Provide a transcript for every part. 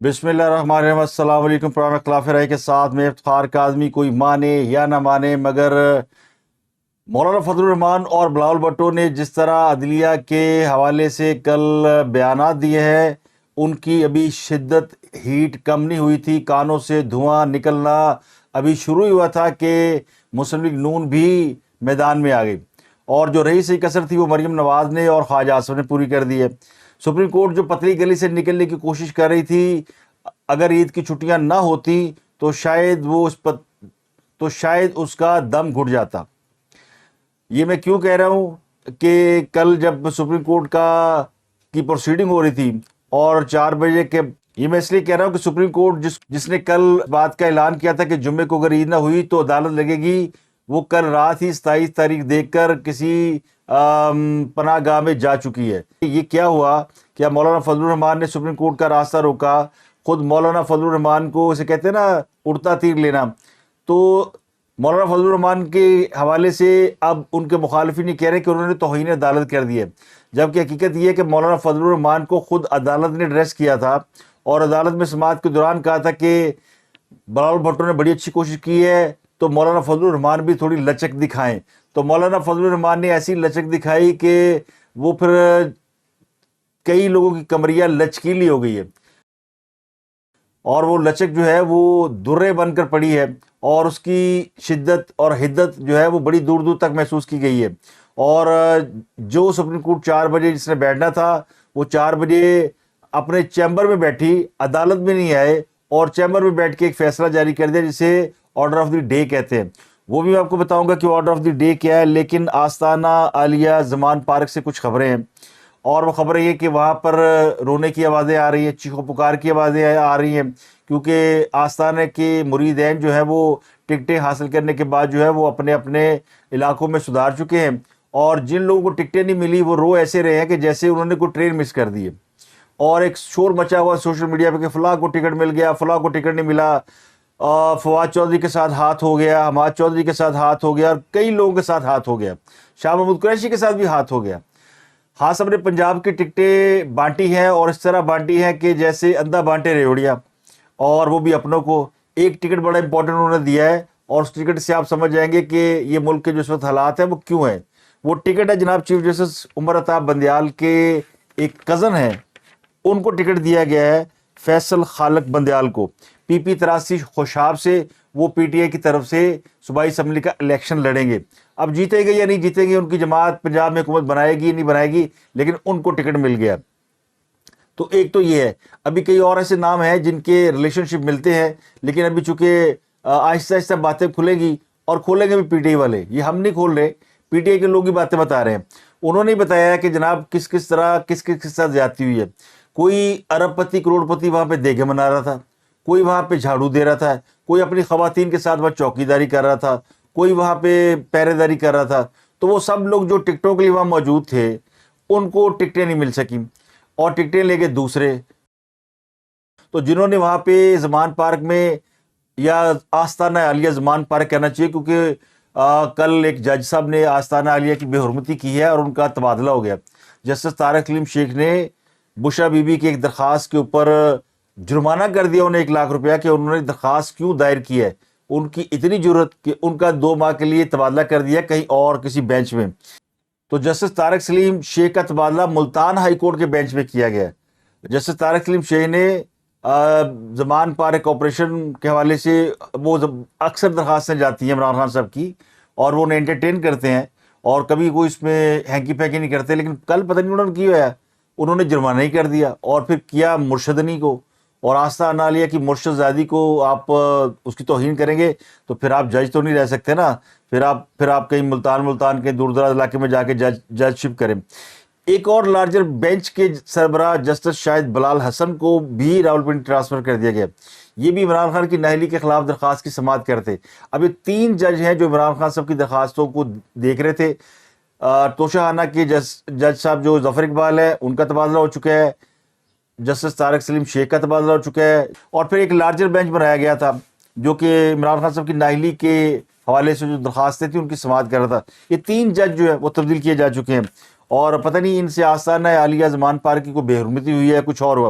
بسم اللہ الرحمن الرحیم۔ السلام علیکم۔ پروگرام خلاف رائے کے ساتھ میں افتخار کاظمی، کوئی مانے یا نہ مانے مگر مولانا فضل الرحمان اور بلاول بھٹو نے جس طرح عدلیہ کے حوالے سے کل بیانات دیے ہیں، ان کی ابھی شدت ہیٹ کم نہیں ہوئی تھی، کانوں سے دھواں نکلنا ابھی شروع ہی ہوا تھا کہ مسلم لیگ نون بھی میدان میں آ گئی، اور جو رہی سی کسر تھی وہ مریم نواز نے اور خواجہ آصف نے پوری کر دی ہے۔ سپریم کورٹ جو پتلی گلی سے نکلنے کی کوشش کر رہی تھی، اگر عید کی چھٹیاں نہ ہوتی تو شاید اس کا دم گھٹ جاتا۔ یہ میں کیوں کہہ رہا ہوں کہ کل جب سپریم کورٹ کی پروسیڈنگ ہو رہی تھی اور 4 بجے کے، یہ میں اس لیے کہہ رہا ہوں کہ سپریم کورٹ جس نے کل بات کا اعلان کیا تھا کہ جمعے کو اگر عید نہ ہوئی تو عدالت لگے گی، وہ کل رات ہی 27 تاریخ دیکھ کر کسی پناہ گاہ میں جا چکی ہے۔ یہ کیا ہوا کہ مولانا فضل الرحمان نے سپریم کورٹ کا راستہ روکا، خود مولانا فضل الرحمان کو، اسے کہتے ہیں نا اڑتا تیر لینا، تو مولانا فضل الرحمان کے حوالے سے اب ان کے مخالفین یہ کہہ رہے ہیں کہ انہوں نے توہین عدالت کر دی ہے، جبکہ حقیقت یہ ہے کہ مولانا فضل الرحمان کو خود عدالت نے ایڈریس کیا تھا اور عدالت میں سماعت کے دوران کہا تھا کہ بلاول بھٹو نے بڑی اچھی کوشش کی ہے تو مولانا فضل الرحمان بھی تھوڑی لچک دکھائیں، تو مولانا فضل الرحمان نے ایسی لچک دکھائی کہ وہ پھر کئی لوگوں کی کمریاں لچکیلی ہو گئی ہے، اور وہ لچک جو ہے وہ درے بن کر پڑی ہے، اور اس کی شدت اور حدت جو ہے وہ بڑی دور دور تک محسوس کی گئی ہے۔ اور جو سپریم کورٹ 4 بجے جس نے بیٹھنا تھا، وہ 4 بجے اپنے چیمبر میں بیٹھی، عدالت میں نہیں آئے، اور چیمبر میں بیٹھ کے ایک فیصلہ جاری کر دیا جسے آرڈر آف دی ڈے کہتے ہیں۔ وہ بھی میں آپ کو بتاؤں گا کہ آرڈر آف دی ڈے کیا ہے، لیکن آستانہ عالیہ زمان پارک سے کچھ خبریں ہیں، اور وہ خبر یہ کہ وہاں پر رونے کی آوازیں آ رہی ہیں، چیخ و پکار کی آوازیں آ رہی ہیں، کیونکہ آستانہ کے مریدین جو ہے وہ ٹکٹیں حاصل کرنے کے بعد جو ہے وہ اپنے اپنے علاقوں میں سدھار چکے ہیں، اور جن لوگوں کو ٹکٹیں نہیں ملی وہ رو ایسے رہے ہیں کہ جیسے انہوں نے کوئی ٹرین مس کر دی ہے، اور ایک شور مچا ہوا سوشل میڈیا پہ کہ فلاں کو ٹکٹ مل گیا، فلاں کو ٹکٹ نہیں ملا، فواد چودھری کے ساتھ ہاتھ ہو گیا، حماد چودھری کے ساتھ ہاتھ ہو گیا، اور کئی لوگوں کے ساتھ ہاتھ ہو گیا، شاہ محمود قریشی کے ساتھ بھی ہاتھ ہو گیا۔ ہاں، سب نے پنجاب کی ٹکٹیں بانٹی ہیں، اور اس طرح بانٹی ہیں کہ جیسے اندھا بانٹے ریوڑیا، اور وہ بھی اپنوں کو۔ ایک ٹکٹ بڑا امپورٹنٹ انہوں نے دیا ہے، اور اس ٹکٹ سے آپ سمجھ جائیں گے کہ یہ ملک کے جو اس وقت حالات ہیں وہ کیوں ہیں۔ وہ ٹکٹ ہے جناب چیف جسٹس عمر عطا بندیال کے ایک کزن ہیں، ان کو ٹکٹ دیا گیا ہے، فیصل خالق بندیال کو، پی 83 خوشاب سے، وہ پی ٹی آئی کی طرف سے صوبائی اسمبلی کا الیکشن لڑیں گے۔ اب جیتے گے یا نہیں جیتیں گے، ان کی جماعت پنجاب میں حکومت بنائے گی نہیں بنائے گی، لیکن ان کو ٹکٹ مل گیا۔ تو ایک تو یہ ہے، ابھی کئی اور ایسے نام ہیں جن کے ریلیشن شپ ملتے ہیں، لیکن ابھی چونکہ آہستہ آہستہ باتیں کھلیں گی، اور کھولیں گے بھی پی ٹی آئی والے، یہ ہم نہیں کھول رہے، پی ٹی آئی کے لوگ ہی باتیں بتا رہے ہیں۔ انہوں نے بتایا ہے کہ جناب کس کس طرح کس کے ساتھ زیادتی ہوئی ہے۔ کوئی ارب پتی کروڑ پتی وہاں پہ دیگے منا رہا تھا، کوئی وہاں پہ جھاڑو دے رہا تھا، کوئی اپنی خواتین کے ساتھ وہاں چوکی داری کر رہا تھا، کوئی وہاں پہ پہرے داری کر رہا تھا، تو وہ سب لوگ جو ٹکٹوں کے لیے وہاں موجود تھے ان کو ٹکٹیں نہیں مل سکیں، اور ٹکٹیں لے کے دوسرے، تو جنہوں نے وہاں پہ زمان پارک میں، یا آستانہ عالیہ زمان پارک کہنا چاہیے، کیونکہ کل ایک جج صاحب نے آستانہ عالیہ کی بے حرمتی کی ہے اور ان کا تبادلہ ہو گیا۔ جسٹس طارق سلیم شیخ نے بشرا بی بی کی ایک درخواست کے اوپر جرمانہ کر دیا انہیں 1 لاکھ روپیہ، کہ انہوں نے درخواست کیوں دائر کی ہے، ان کی اتنی جرت کہ ان کا 2 ماہ کے لیے تبادلہ کر دیا کہیں اور کسی بینچ میں۔ تو جسٹس طارق سلیم شیخ کا تبادلہ ملتان ہائی کورٹ کے بینچ میں کیا گیا ہے۔ جسٹس طارق سلیم شیخ نے زمان پارک آپریشن کے حوالے سے، وہ اکثر درخواستیں جاتی ہیں عمران خان صاحب کی، اور وہ انہیں انٹرٹین کرتے ہیں، اور کبھی کوئی اس میں ہینکی پھینکی نہیں کرتے، لیکن کل پتہ نہیں انہوں نے کی ہوا ہے، انہوں نے جرمانہ ہی کر دیا، اور پھر کیا مرشدنی کو اور آستانہ عالیہ کی مرشد زادی کو آپ اس کی توہین کریں گے تو پھر آپ جج تو نہیں رہ سکتے نا، پھر آپ کہیں ملتان کے دور دراز علاقے میں جا کے جج شپ کریں۔ ایک اور لارجر بینچ کے سربراہ جسٹس شاہد بلال حسن کو بھی راولپنڈی ٹرانسفر کر دیا گیا، یہ بھی عمران خان کی نااہلی کے خلاف درخواست کی سماعت کرتے۔ اب یہ 3 جج ہیں جو عمران خان صاحب کی درخواستوں کو دیکھ رہے تھے۔ توشہ خانہ کے جج صاحب جو ظفر اقبال ہے، ان کا تبادلہ ہو چکا ہے، جسٹس طارق سلیم شیخ کا تبادلہ ہو چکا ہے، اور پھر ایک لارجر بینچ بنایا گیا تھا جو کہ عمران خان صاحب کی نااہلی کے حوالے سے جو درخواستیں تھیں ان کی سماعت کر رہا تھا۔ یہ 3 جج جو ہے وہ تبدیل کیے جا چکے ہیں، اور پتہ نہیں ان سے آستانہ عالیہ زمان پارک کی کوئی بے حرمتی ہوئی ہے، کچھ اور ہوا۔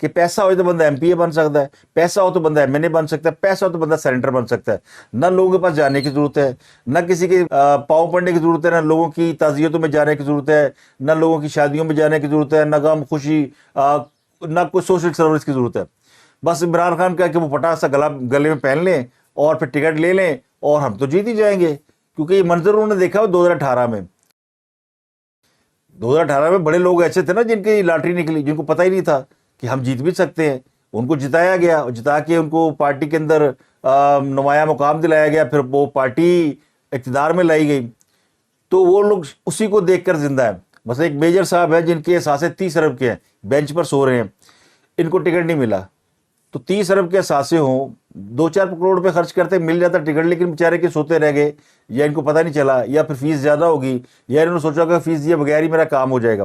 کہ پیسہ ہو تو بندہ ایم پی اے بن سکتا ہے, پیسہ ہو تو بندہ ایم این اے بن سکتا ہے, پیسہ ہو تو بندہ سینیٹر بن سکتا ہے. نہ لوگوں کے پاس جانے کی ضرورت ہے, نہ کسی کے پاؤں پڑنے کی ضرورت ہے, نہ لوگوں کی تعزیتوں میں جانے کی ضرورت ہے, نہ لوگوں کی شادیوں میں جانے کی ضرورت ہے, نہ غم خوشی, نہ کوئی سوشل سروس کی ضرورت ہے. بس عمران خان کا کہ وہ پٹاخا گلے میں پہن لیں اور پھر ٹکٹ لے لیں اور ہم تو جیت ہی جائیں گے. کیونکہ یہ منظر انہوں نے دیکھا 2018 میں. 2018 میں بڑے لوگ ایسے تھے نا جن کی لاٹری نکلی, جن کو پتہ ہی نہیں تھا کہ ہم جیت بھی سکتے ہیں. ان کو جتایا گیا, جتا کے ان کو پارٹی کے اندر نمایاں مقام دلایا گیا, پھر وہ پارٹی اقتدار میں لائی گئی. تو وہ لوگ اسی کو دیکھ کر زندہ ہیں. مثلا ایک میجر صاحب ہے جن کے اثاثے 30 ارب کے ہیں, بینچ پر سو رہے ہیں, ان کو ٹکٹ نہیں ملا. تو 30 ارب کے اثاثے ہوں, 2-4 کروڑ روپے خرچ کرتے مل جاتا ٹکٹ, لیکن بیچارے کے سوتے رہ گئے, یا ان کو پتہ نہیں چلا, یا پھر فیس زیادہ ہوگی, یا انہوں نے سوچا کہ فیس دیے بغیر ہی میرا کام ہو جائے گا.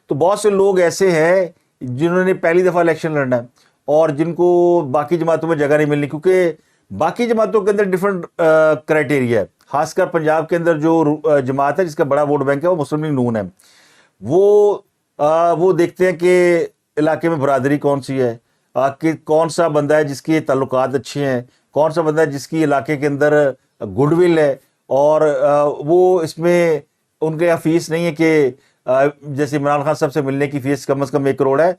تو بہت سے لوگ ایسے ہیں جنہوں نے پہلی دفعہ الیکشن لڑنا ہے اور جن کو باقی جماعتوں میں جگہ نہیں ملنی, کیونکہ باقی جماعتوں کے اندر ڈفرینٹ کرائٹیریا ہے. خاص کر پنجاب کے اندر جو جماعت ہے جس کا بڑا ووٹ بینک ہے وہ مسلم لیگ نون ہے. وہ دیکھتے ہیں کہ علاقے میں برادری کون سی ہے, کہ کون سا بندہ ہے جس کے تعلقات اچھے ہیں, کون سا بندہ ہے جس کی علاقے کے اندر گڈ ول ہے, اور وہ اس میں ان کے یہاں فیس نہیں ہے کہ جیسے عمران خان صاحب سے ملنے کی فیس کم از کم 1 کروڑ ہے,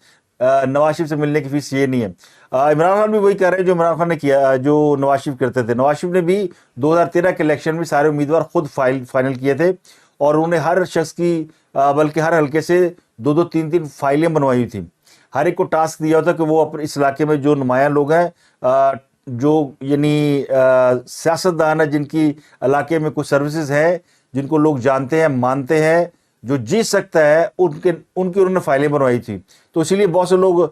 نواز شریف سے ملنے کی فیس یہ نہیں ہے. عمران خان بھی وہی کہہ رہے ہیں جو عمران خان نے کیا, جو نواز شریف کرتے تھے. نواز شریف نے بھی 2013 کے الیکشن میں سارے امیدوار خود فائنل کیے تھے, اور انہوں نے ہر شخص کی بلکہ ہر حلقے سے 2-3 فائلیں بنوائی تھیں. ہر ایک کو ٹاسک دیا ہوتا کہ وہ اپنے اس علاقے میں جو نمایاں لوگ ہیں, جو یعنی سیاستدان ہیں جن کی علاقے میں کوئی سروسز ہے, جن کو لوگ جانتے ہیں مانتے ہیں, جو جیت سکتا ہے, ان کی انہوں نے فائلیں بنوائی تھی. تو اسی لیے بہت سے لوگ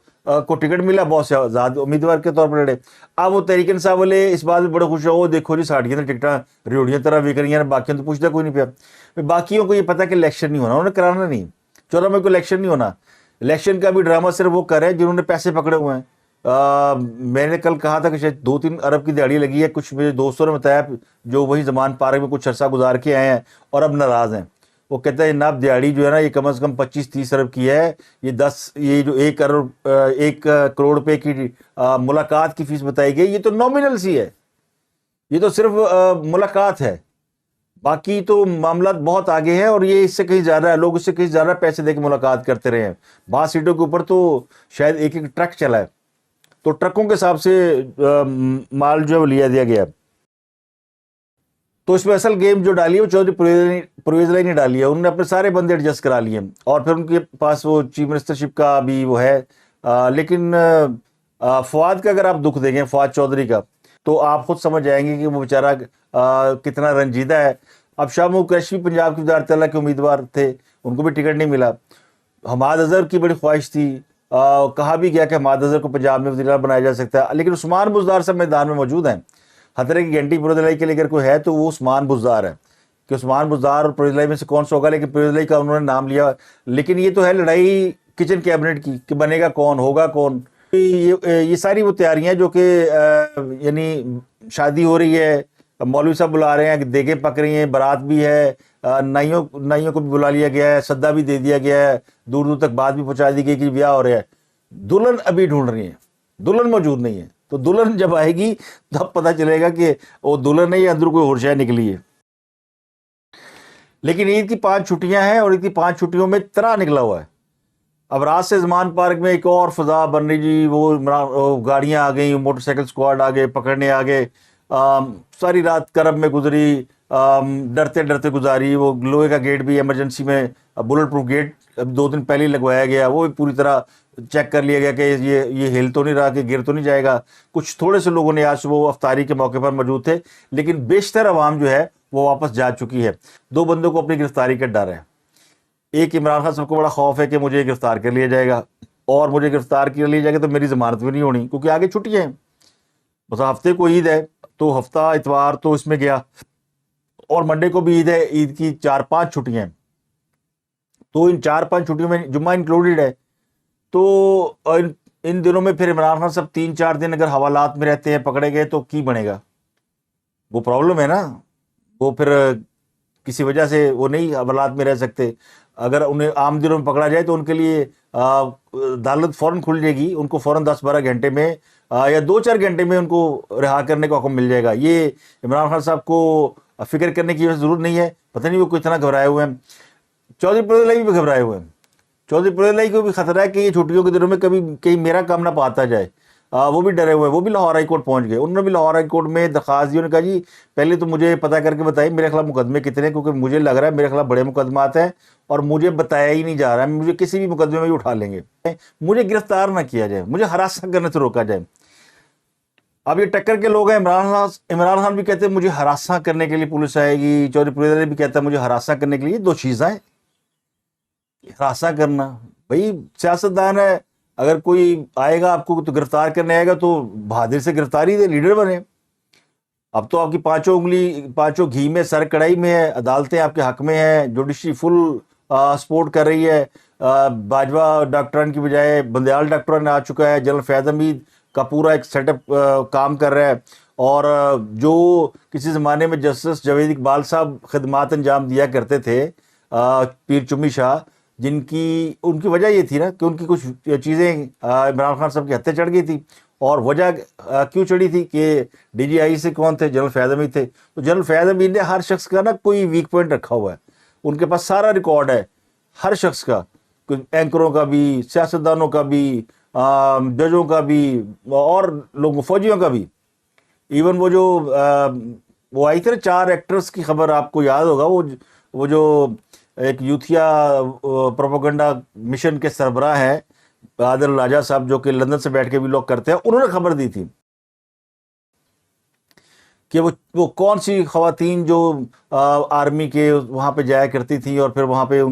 کو ٹکٹ ملا, بہت سے آزاد امیدوار کے طور پر لڑے. اب وہ تحریک انصاف والے اس بات میں بڑے خوش ہو, دیکھو جی ساڑھیاں ٹکٹاں ریوڑیاں طرح وک رہی ہیں, باقیوں تو پوچھتا کوئی نہیں پیا. باقیوں کو یہ پتا کہ الیکشن نہیں ہونا, انہوں نے کرانا نہیں, 14 مئی کو الیکشن نہیں ہونا. الیکشن کا بھی ڈرامہ صرف وہ کر رہے ہیں جنہوں نے پیسے پکڑے ہوئے ہیں. میں نے کل کہا تھا کہ شاید 2-3 ارب کی دیہڑی لگی ہے. کچھ میرے دوستوں نے بتایا جو وہی زمان پارک میں کچھ عرصہ گزار کے آئے ہیں اور اب ناراض ہیں. وہ کہتے ہیں جناب دیہڑی جو ہے نا یہ کم از کم 25-30 ارب کی ہے, یہ جو 1 کروڑ روپے کی ملاقات کی فیس بتائی گئی, یہ تو نامنل سی ہے, یہ تو صرف ملاقات ہے. باقی تو معاملات بہت آگے ہیں, اور یہ اس سے کہیں زیادہ ہے, لوگ اس سے کہیں زیادہ پیسے دے کے ملاقات کرتے رہے ہیں. بعض سیٹوں کے اوپر تو شاید ایک ٹرک چلا ہے, تو ٹرکوں کے حساب سے مال جو ہے وہ لیا دیا گیا. تو اس میں اصل گیم جو ڈالی ہے وہ چودھری پرویز الہی نے ڈالی ہے. انہوں نے اپنے سارے بندے ایڈجسٹ کرا لیے, اور پھر ان کے پاس وہ چیف منسٹرشپ کا بھی وہ ہے. لیکن فواد کا اگر آپ دکھ دیکھیں, فواد چودھری کا, تو آپ خود سمجھ جائیں گے کہ وہ بیچارہ کتنا رنجیدہ ہے. اب شاہ محمود قریشی پنجاب کی وزارت اعلیٰ کے امیدوار تھے, ان کو بھی ٹکٹ نہیں ملا. حماد اظہر کی بڑی خواہش تھی, کہا بھی گیا کہ حماد اظہر کو پنجاب میں وزیر اعلیٰ بنایا جا سکتا ہے, لیکن عثمان بزدار صاحب میدان میں موجود ہیں. خطرے کی گھنٹی پرویز الہی کے لیے اگر کوئی ہے تو وہ عثمان بزدار ہے, کہ عثمان بزدار اور پرویز الہی میں سے کون سا ہوگا. لیکن پرویز الہی کا انہوں نے نام لیا, لیکن یہ تو ہے لڑائی کچن کیبنٹ کی کہ بنے گا کون, ہوگا کون. یہ ساری وہ تیاریاں جو کہ یعنی شادی ہو رہی ہے, مولوی صاحب بلا رہے ہیں, دیگیں پک رہی ہیں, بارات بھی ہے, نائیوں کو بھی بلا لیا گیا ہے, سدا بھی دے دیا گیا ہے, دور دور تک بات بھی پہنچا دی گئی کہ بیاہ ہو رہا ہے. دلہن ابھی ڈھونڈ رہی ہیں, دلہن موجود نہیں ہے. تو دلہن جب آئے گی تو اب پتہ چلے گا کہ وہ دلہن نہیں, اندر کوئی اور شے نکلی ہے. لیکن عید کی 5 چھٹیاں ہیں, اور عید کی 5 چھٹیوں میں طرح نکلا ہوا ہے. اب رات سے زمان پارک میں ایک اور فضا بن رہی جی, وہ گاڑیاں آ گئیں, موٹر سائیکل اسکواڈ آ گئے, پکڑنے آ گئے. ساری رات کرب میں گزری, ڈرتے ڈرتے گزاری. وہ لوہے کا گیٹ بھی ایمرجنسی میں بلٹ پروف گیٹ 2 دن پہلے ہی لگوایا گیا, وہ بھی پوری طرح چیک کر لیا گیا کہ یہ ہل تو نہیں رہا, کہ گر تو نہیں جائے گا. کچھ تھوڑے سے لوگوں نے آج صبح افطاری کے موقع پر موجود تھے, لیکن بیشتر عوام جو ہے وہ واپس جا چکی ہے. 2 بندوں کو اپنی گرفتاری کا ڈر ہے. ایک عمران خان صاحب کو بڑا خوف ہے کہ مجھے گرفتار کر لیا جائے گا, اور مجھے گرفتار کر لیا جائے گا تو میری ضمانت بھی نہیں ہونی, کیونکہ آگے چھٹیاں ہیں. بس ہفتے کو عید ہے, تو ہفتہ اتوار تو اس میں گیا, اور منڈے کو بھی عید ہے. عید کی 4-5 چھٹیاں ہیں, تو ان 4-5 چھٹیوں میں جمعہ انکلوڈیڈ ہے. تو ان دنوں میں پھر عمران خان صاحب 3-4 دن اگر حوالات میں رہتے ہیں, پکڑے گئے, تو کی بنے گا؟ وہ پرابلم ہے نا. وہ پھر کسی وجہ سے وہ نہیں حوالات میں رہ سکتے. اگر انہیں عام دنوں میں پکڑا جائے تو ان کے لیے عدالت فوراً کھل جائے گی, ان کو فوراً 10-12 گھنٹے میں یا 2-4 گھنٹے میں ان کو رہا کرنے کا حکم مل جائے گا. یہ عمران خان صاحب کو فکر کرنے کی ضرورت نہیں ہے. پتہ نہیں وہ کتنا گھبرائے ہوئے ہیں. چودھری پرویز الہی بھی گھبرائے ہوئے ہیں. چودھری پرویز الہی کو بھی خطرہ ہے کہ یہ چھٹیوں کے دنوں میں کبھی کہیں میرا کام نہ پاتا جائے. وہ بھی ڈرے ہوئے ہیں. وہ بھی لاہور ہائی کورٹ پہنچ گئے. انہوں نے بھی لاہور ہائی کورٹ میں درخواست دی. انہوں نے کہا جی پہلے تو مجھے پتہ کر کے بتائیے میرے خلاف مقدمے کتنے ہیں, کیونکہ مجھے لگ رہا ہے میرے خلاف بڑے مقدمات ہیں اور مجھے بتایا ہی نہیں جا رہا ہے. مجھے کسی بھی مقدمے میں اٹھا لیں گے, مجھے گرفتار نہ کیا جائے, مجھے ہراساں کرنے سے روکا جائے. اب یہ ٹکر کے لوگ ہیں. عمران خان بھی کہتے ہیں مجھے ہراساں کرنے کے لیے پولیس آئے گی. چودھری پرویز الہی بھی کہتا ہے مجھے ہراساں کرنے کے لیے. 2 چیزیں ہیں. ہراساں کرنا, بھائی سیاستدان ہے, اگر کوئی آئے گا آپ کو تو گرفتار کرنے آئے گا تو بہادر سے گرفتاری دے, لیڈر بنے. اب تو آپ کی 5 انگلی 5 گھی میں سر کڑائی میں ہے. عدالتیں آپ کے حق میں ہیں. جوڈیشری فل سپورٹ کر رہی ہے. باجوہ ڈاکٹران کی بجائے بندیال ڈاکٹران آ چکا ہے. جنرل فیض حمید کا پورا ایک سیٹ اپ کام کر رہا ہے. اور جو کسی زمانے میں جسٹس جاوید اقبال صاحب خدمات انجام دیا کرتے تھے, پیر چمی شاہ, ان کی وجہ یہ تھی نا کہ ان کی کچھ چیزیں عمران خان صاحب کے ہتھے چڑھ گئی تھی. اور وجہ کیوں چڑھی تھی کہ ڈی جی آئی سے کون تھے؟ جنرل فیض حمید تھے. تو جنرل فیض حمید نے ہر شخص کا نا کوئی ویک پوائنٹ رکھا ہوا ہے. ان کے پاس سارا ریکارڈ ہے ہر شخص کا, اینکروں کا بھی, سیاستدانوں کا بھی, ججوں کا بھی, اور لوگوں فوجیوں کا بھی. ایون وہ آئی تھی نا 4 ایکٹرز کی خبر, آپ کو یاد ہوگا, وہ جو ایک یوتھیا پروپیگنڈا مشن کے سربراہ ہیں عادل راجہ صاحب, جو کہ لندن سے بیٹھ کے بھی لوگ کرتے ہیں, انہوں نے خبر دی تھی کہ وہ کون سی خواتین جو آرمی کے وہاں پہ جایا کرتی تھیں اور پھر وہاں پہ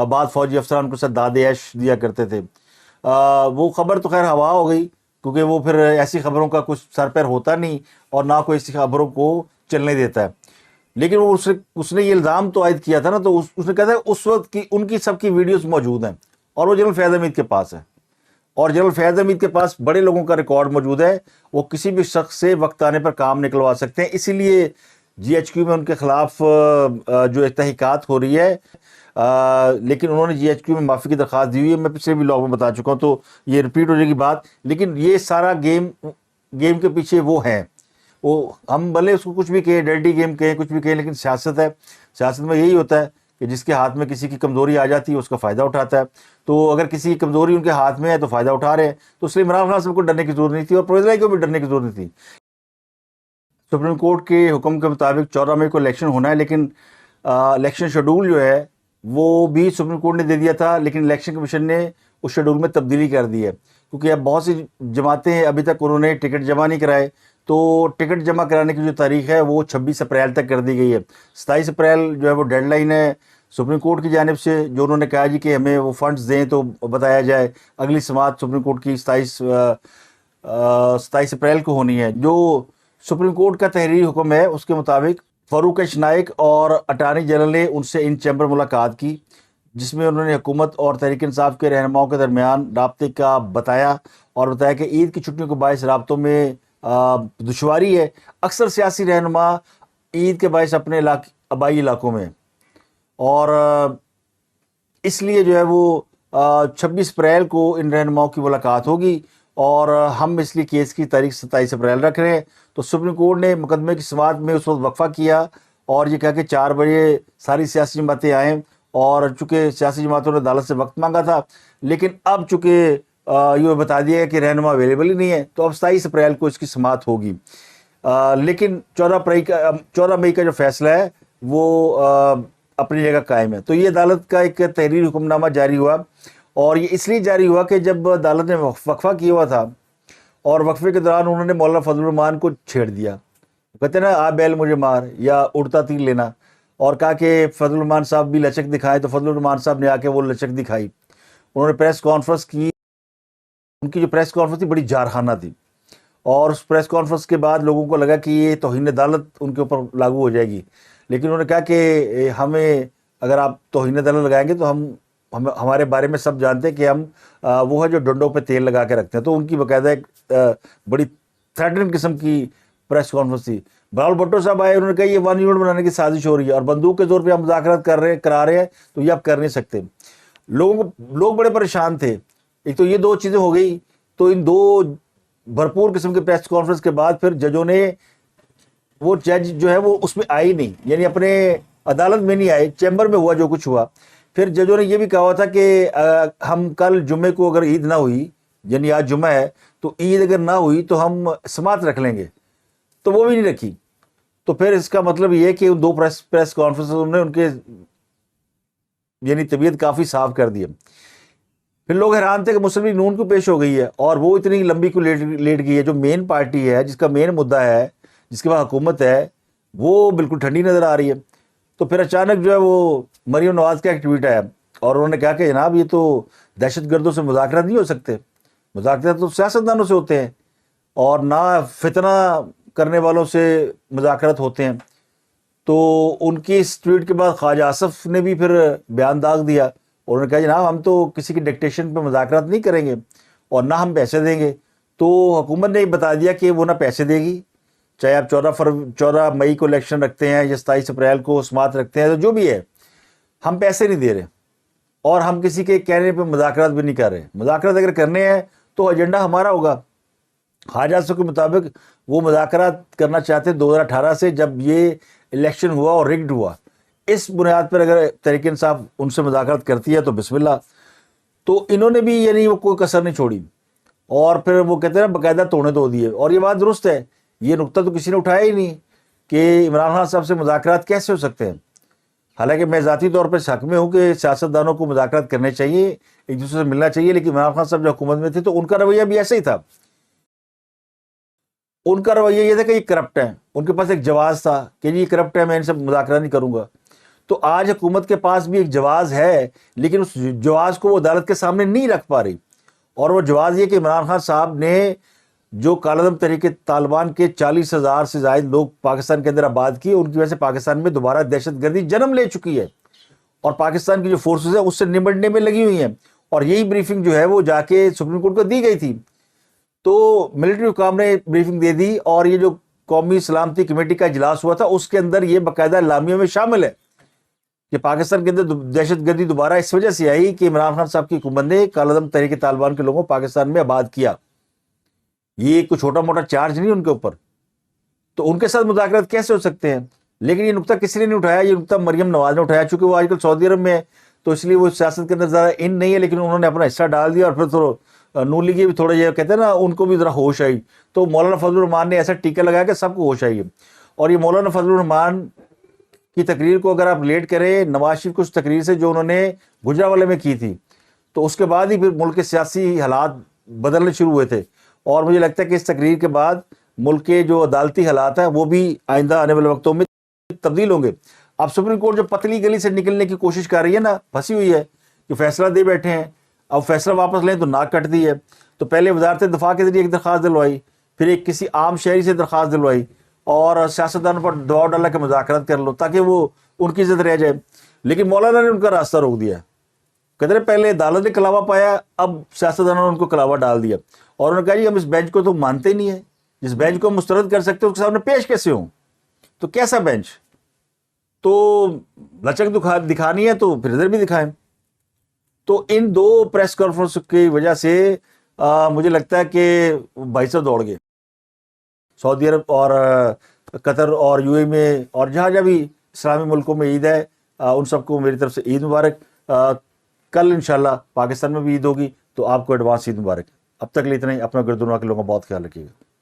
بعض فوجی افسران کو ساتھ داد عیش دیا کرتے تھے. وہ خبر تو خیر ہوا ہو گئی, کیونکہ وہ پھر ایسی خبروں کا کچھ سر پیر ہوتا نہیں اور نہ کوئی ایسی خبروں کو چلنے دیتا ہے. لیکن وہ اس نے یہ الزام تو عائد کیا تھا نا, تو اس نے کہا تھا اس وقت کی ان کی سب کی ویڈیوز موجود ہیں اور وہ جنرل فیض حمید کے پاس ہے. اور جنرل فیض حمید کے پاس بڑے لوگوں کا ریکارڈ موجود ہے. وہ کسی بھی شخص سے وقت آنے پر کام نکلوا سکتے ہیں. اسی لیے جی ایچ کیو میں ان کے خلاف جو تحقیقات ہو رہی ہے, لیکن انہوں نے جی ایچ کیو میں معافی کی درخواست دی ہوئی ہے. میں پچھلے بھی لاگ میں بتا چکا ہوں, تو یہ ریپیٹ ہو جائے گی بات. لیکن یہ سارا گیم کے پیچھے وہ ہیں. وہ ہم بھلے اس کو کچھ بھی کہیں, ڈرٹی گیم کہیں, کچھ بھی کہیں, لیکن سیاست ہے. سیاست میں یہی ہوتا ہے کہ جس کے ہاتھ میں کسی کی کمزوری آ جاتی ہے اس کا فائدہ اٹھاتا ہے. تو اگر کسی کی کمزوری ان کے ہاتھ میں ہے تو فائدہ اٹھا رہے ہیں. تو اس لیے عمران خان صاحب کو ڈرنے کی ضرورت نہیں تھی اور پرویز الہی کو بھی ڈرنے کی ضرورت نہیں تھی. سپریم کورٹ کے حکم کے مطابق 14 مئی کو الیکشن ہونا ہے, لیکن الیکشن شیڈول جو ہے وہ بھی سپریم کورٹ نے دے دیا تھا, لیکن الیکشن کمیشن نے اس شیڈول میں تبدیلی کر دی ہے. کیونکہ اب بہت سی جماعتیں ابھی تک انہوں نے ٹکٹ جمع نہیں کرائے, تو ٹکٹ جمع کرانے کی جو تاریخ ہے وہ 26 اپریل تک کر دی گئی ہے. 27 اپریل جو ہے وہ ڈیڈ لائن ہے سپریم کورٹ کی جانب سے, جو انہوں نے کہا جی کہ ہمیں وہ فنڈز دیں تو بتایا جائے. اگلی سماعت سپریم کورٹ کی 27 اپریل کو ہونی ہے. جو سپریم کورٹ کا تحریری حکم ہے اس کے مطابق فاروق ایچ نائک اور اٹارنی جنرل نے ان سے ان چیمبر ملاقات کی, جس میں انہوں نے حکومت اور تحریک انصاف کے رہنماؤں کے درمیان رابطے کا بتایا, اور بتایا کہ عید کی چھٹیوں کے باعث رابطوں میں دشواری ہے. اکثر سیاسی رہنما عید کے باعث اپنے آبائی علاقوں میں, اور اس لیے جو ہے وہ 26 اپریل کو ان رہنماؤں کی ملاقات ہوگی, اور ہم اس لیے کیس کی تاریخ 27 اپریل رکھ رہے ہیں. تو سپریم کورٹ نے مقدمے کی سماعت میں اس وقت وقفہ کیا اور یہ کہا کہ 4 بجے ساری سیاسی جماعتیں آئیں, اور چونکہ سیاسی جماعتوں نے عدالت سے وقت مانگا تھا, لیکن اب چونکہ یہ بتا دیا ہے کہ رہنما اویلیبل ہی نہیں ہے, تو اب 27 اپریل کو اس کی سماعت ہوگی. لیکن 14 مئی کا جو فیصلہ ہے وہ اپنی جگہ قائم ہے. تو یہ عدالت کا ایک تحریری حکم نامہ جاری ہوا, اور یہ اس لیے جاری ہوا کہ جب عدالت نے وقفہ کیا ہوا تھا اور وقفے کے دوران انہوں نے مولانا فضل الرحمان کو چھیڑ دیا. کہتے ہیں نا آ بیل مجھے مار یا اڑتا تیر لینا, اور کہا کہ فضل الرحمان صاحب بھی لچک دکھائے. تو فضل الرحمان صاحب نے آ کے وہ لچک دکھائی. انہوں نے پریس کانفرنس کی. ان کی جو پریس کانفرنس تھی بڑی جارحانہ تھی, اور اس پریس کانفرنس کے بعد لوگوں کو لگا کہ یہ توہین عدالت ان کے اوپر لاگو ہو جائے گی. لیکن انہوں نے کہا کہ ہمیں اگر آپ توہین عدالت لگائیں گے تو ہمارے بارے میں سب جانتے ہیں کہ ہم وہ ہے جو ڈنڈوں پہ تیل لگا کے رکھتے ہیں. تو ان کی باقاعدہ ایک بڑی تھریٹننگ قسم کی پریس کانفرنس تھی. بلاول بھٹو صاحب آئے, انہوں نے کہا یہ 1 یونٹ بنانے کی سازش ہو رہی ہے اور بندوق کے زور پہ ہم مذاکرات کرا رہے ہیں, تو یہ آپ کر نہیں سکتے. لوگ بڑے پریشان تھے. ایک تو یہ 2 چیزیں ہو گئی, تو ان 2 بھرپور قسم کے پریس کانفرنس کے بعد پھر ججوں نے, وہ جج جو ہے وہ اس میں آئی نہیں, یعنی اپنے عدالت میں نہیں آئے, چیمبر میں ہوا جو کچھ ہوا. پھر ججوں نے یہ بھی کہا تھا کہ ہم کل جمعے کو اگر عید نہ ہوئی, یعنی آج جمعہ ہے, تو عید اگر نہ ہوئی تو ہم سماعت رکھ لیں گے, تو وہ بھی نہیں رکھی. تو پھر اس کا مطلب یہ ہے کہ ان 2 پریس کانفرنس نے ان کے یعنی طبیعت کافی صاف کر دی. پھر لوگ حیران تھے کہ مسلم لیگ نون کو پیش ہو گئی ہے اور وہ اتنی لمبی کو لیٹ گئی ہے. جو مین پارٹی ہے, جس کا مین مدعا ہے, جس کے بعد حکومت ہے, وہ بالکل ٹھنڈی نظر آ رہی ہے. تو پھر اچانک جو ہے وہ مریم نواز کا ایک ٹویٹ آیا اور انہوں نے کہا کہ جناب یہ تو دہشت گردوں سے مذاکرات نہیں ہو سکتے, مذاکرات تو سیاستدانوں سے ہوتے ہیں, اور نہ فتنہ کرنے والوں سے مذاکرات ہوتے ہیں. تو ان کی اس ٹویٹ کے بعد خواجہ آصف نے بھی پھر بیان داغ دیا, اور انہوں نے کہا جناب ہم تو کسی کی ڈکٹیشن پہ مذاکرات نہیں کریں گے اور نہ ہم پیسے دیں گے. تو حکومت نے بتا دیا کہ وہ نہ پیسے دے گی, چاہے آپ 14 مئی کو الیکشن رکھتے ہیں یا 27 اپریل کو سماعت رکھتے ہیں, تو جو بھی ہے ہم پیسے نہیں دے رہے اور ہم کسی کے کہنے پہ مذاکرات بھی نہیں کر رہے. مذاکرات اگر کرنے ہیں تو ایجنڈا ہمارا ہوگا. خواجہ آصف کے مطابق وہ مذاکرات کرنا چاہتے ہیں 2018 سے, جب یہ الیکشن ہوا اور رگڈ ہوا. اس بنیاد پر اگر تحریک انصاف ان سے مذاکرات کرتی ہے تو بسم اللہ. تو انہوں نے بھی یعنی وہ کوئی کسر نہیں چھوڑی, اور پھر وہ کہتے ہیں نا باقاعدہ توڑے دو دیے. اور یہ بات درست ہے, یہ نقطہ تو کسی نے اٹھایا ہی نہیں کہ عمران خان صاحب سے مذاکرات کیسے ہو سکتے ہیں. حالانکہ میں ذاتی طور پہ اس حق میں ہوں کہ سیاستدانوں کو مذاکرات کرنے چاہیے, ایک دوسرے سے ملنا چاہیے, لیکن عمران خان صاحب جو حکومت میں تھے تو ان کا رویہ بھی ایسا ہی تھا. ان کا رویہ یہ تھا کہ یہ کرپٹ ہیں, ان کے پاس ایک جواز تھا کہ یہ کرپٹ ہے, میں ان سے مذاکرہ نہیں کروں گا. تو آج حکومت کے پاس بھی ایک جواز ہے, لیکن اس جواز کو وہ عدالت کے سامنے نہیں رکھ پا رہی. اور وہ جواز یہ کہ عمران خان صاحب نے جو کالعدم تحریک طالبان کے 40,000 سے زائد لوگ پاکستان کے اندر آباد کیے, ان کی وجہ سے پاکستان میں دوبارہ دہشت گردی جنم لے چکی ہے, اور پاکستان کی جو فورسز ہیں اس سے نمٹنے میں لگی ہوئی ہیں. اور یہی بریفنگ جو ہے وہ جا کے سپریم کورٹ کو دی گئی تھی. تو ملٹری حکام نے بریفنگ دے دی, اور یہ جو قومی سلامتی کمیٹی کا اجلاس ہوا تھا اس کے اندر یہ باقاعدہ اعلامیہ میں شامل ہے کہ پاکستان کے اندر دہشت گردی دوبارہ اس وجہ سے آئی کہ عمران خان صاحب کی حکومت نے کالعدم تحریک طالبان کے لوگوں کو پاکستان میں آباد کیا. یہ کوئی چھوٹا موٹا چارج نہیں ان کے اوپر. تو ان کے ساتھ مذاکرات کیسے ہو سکتے ہیں؟ لیکن یہ نقطہ کسی نے نہیں اٹھایا, یہ نقطہ مریم نواز نے اٹھایا. چونکہ وہ آج کل سعودی عرب میں ہے تو اس لیے وہ سیاست کے اندر زیادہ ان نہیں ہے, لیکن انہوں نے اپنا حصہ ڈال دیا. اور پھر تو نون لیگی بھی تھوڑا یہ کہتے ہیں نا, ان کو بھی ذرا ہوش آئی. تو مولانا فضل الرحمان نے ایسا ٹیکہ لگایا کہ سب کو ہوش آئی ہے. اور یہ مولانا فضل الرحمان کی تقریر کو اگر آپ ریلیٹ کریں نواز شریف کی اس تقریر سے جو انہوں نے گجرانوالے میں کی تھی, تو اس کے بعد ہی پھر ملک کے سیاسی حالات بدلنے شروع ہوئے تھے. اور مجھے لگتا ہے کہ اس تقریر کے بعد ملک کے جو عدالتی حالات ہیں وہ بھی آئندہ آنے والے وقتوں میں تبدیل ہوں گے. اب سپریم کورٹ جو پتلی گلی سے نکلنے کی کوشش کر رہی ہے نا, پھنسی ہوئی ہے کہ فیصلہ دے بیٹھے ہیں, اب فیصلہ واپس لیں تو ناک کٹ دی ہے. تو پہلے وزارت دفاع کے ذریعے ایک درخواست دلوائی, پھر ایک کسی عام شہری سے درخواست دلوائی, اور سیاستدانوں پر دباؤ ڈالا کہ مذاکرات کر لو تاکہ وہ ان کی عزت رہ جائے. لیکن مولانا نے ان کا راستہ روک دیا. کہتے ہیں پہلے عدالت نے کلاوہ پایا, اب سیاستدانوں نے ان کو کلاوہ ڈال دیا, اور انہوں نے کہا جی ہم اس بینچ کو تو مانتے نہیں ہیں, جس بینچ کو ہم مسترد کر سکتے ہیں اس کے سامنے پیش کیسے ہوں؟ تو کیسا بینچ؟ تو لچک دکھانی ہے تو پھر ادھر بھی دکھائیں. تو ان 2 پریس کانفرنس کی وجہ سے مجھے لگتا ہے کہ بھائی صاحب دوڑ گئے. سعودی عرب اور قطر اور UAE میں اور جہاں جہاں بھی اسلامی ملکوں میں عید ہے, ان سب کو میری طرف سے عید مبارک. کل انشاءاللہ پاکستان میں بھی عید ہوگی, تو آپ کو ایڈوانس عید مبارک. اب تک لیے اتنا ہی. اپنا گردنوا کے لوگوں کا بہت خیال رکھیے گا.